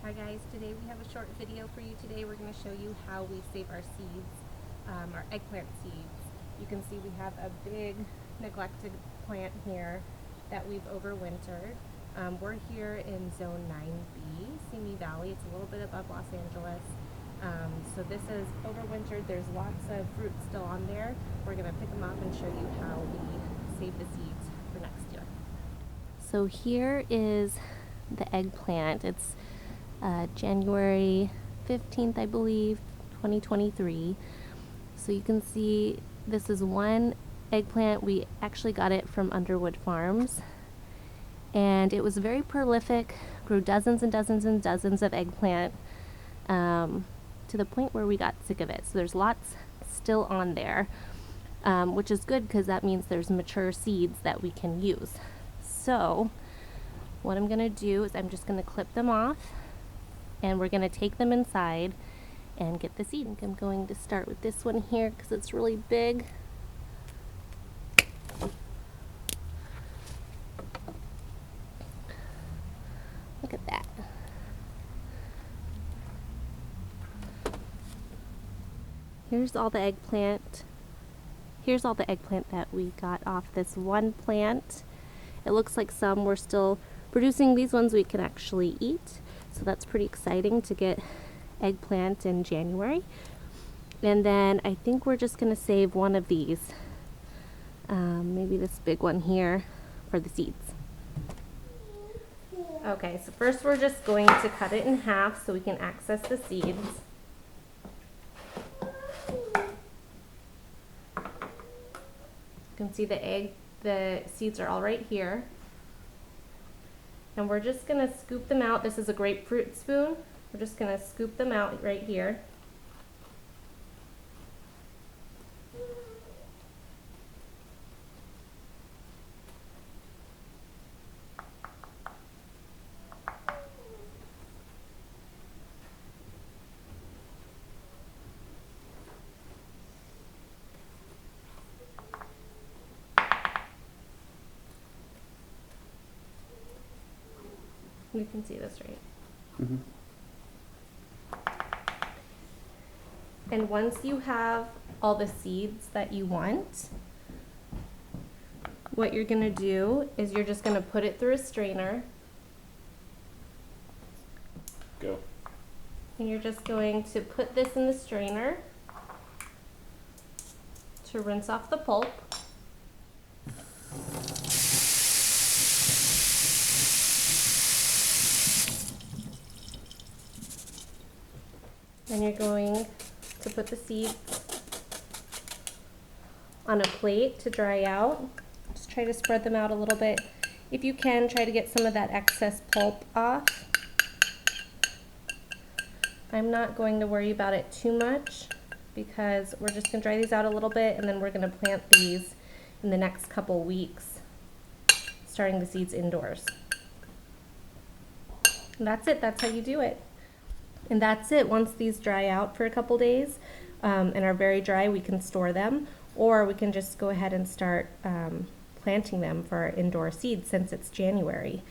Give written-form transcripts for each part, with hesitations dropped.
Hi guys, today we have a short video for you. Today we're going to show you how we save our seeds, our eggplant seeds. You can see we have a big neglected plant here that we've overwintered. We're here in zone 9B, Simi Valley. It's a little bit above Los Angeles. So this is overwintered. There's lots of fruit still on there. We're going to pick them up and show you how we save the seeds for next year. So here is the eggplant. It's January 15th, I believe, 2023. So you can see this is one eggplant. We actually got it from Underwood Farms, and it was very prolific, grew dozens and dozens and dozens of eggplant to the point where we got sick of it. So there's lots still on there, which is good because that means there's mature seeds that we can use. So what I'm going to do is I'm just going to clip them off, and we're going to take them inside and get the seed. I'm going to start with this one here because it's really big. Look at that. Here's all the eggplant. Here's all the eggplant that we got off this one plant. It looks like some we're still producing. These ones we can actually eat. So that's pretty exciting to get eggplant in January. And then I think we're just going to save one of these, maybe this big one here, for the seeds. Okay, so first we're just going to cut it in half so we can access the seeds. You can see the seeds are all right here. And we're just going to scoop them out. This is a grapefruit spoon. We're just going to scoop them out right here. You can see this, right? Mm-hmm. And once you have all the seeds that you want, what you're going to do is you're just going to put it through a strainer. Go. And you're just going to put this in the strainer to rinse off the pulp. Then you're going to put the seeds on a plate to dry out. Just try to spread them out a little bit. If you can, try to get some of that excess pulp off. I'm not going to worry about it too much because we're just going to dry these out a little bit, and then we're going to plant these in the next couple weeks, starting the seeds indoors. And that's it. That's how you do it. And that's it. Once these dry out for a couple days and are very dry, we can store them, or we can just go ahead and start planting them for our indoor seeds since it's January.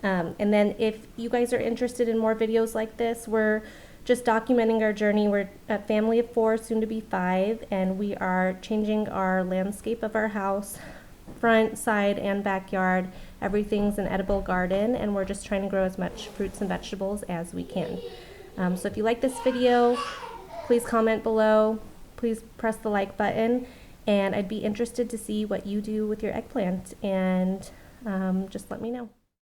And then if you guys are interested in more videos like this, we're just documenting our journey. We're a family of 4, soon to be 5, and we are changing our landscape of our house, front, side, and backyard. Everything's an edible garden, and we're just trying to grow as much fruits and vegetables as we can. So if you like this video, please comment below, please press the like button, and I'd be interested to see what you do with your eggplant, and just let me know.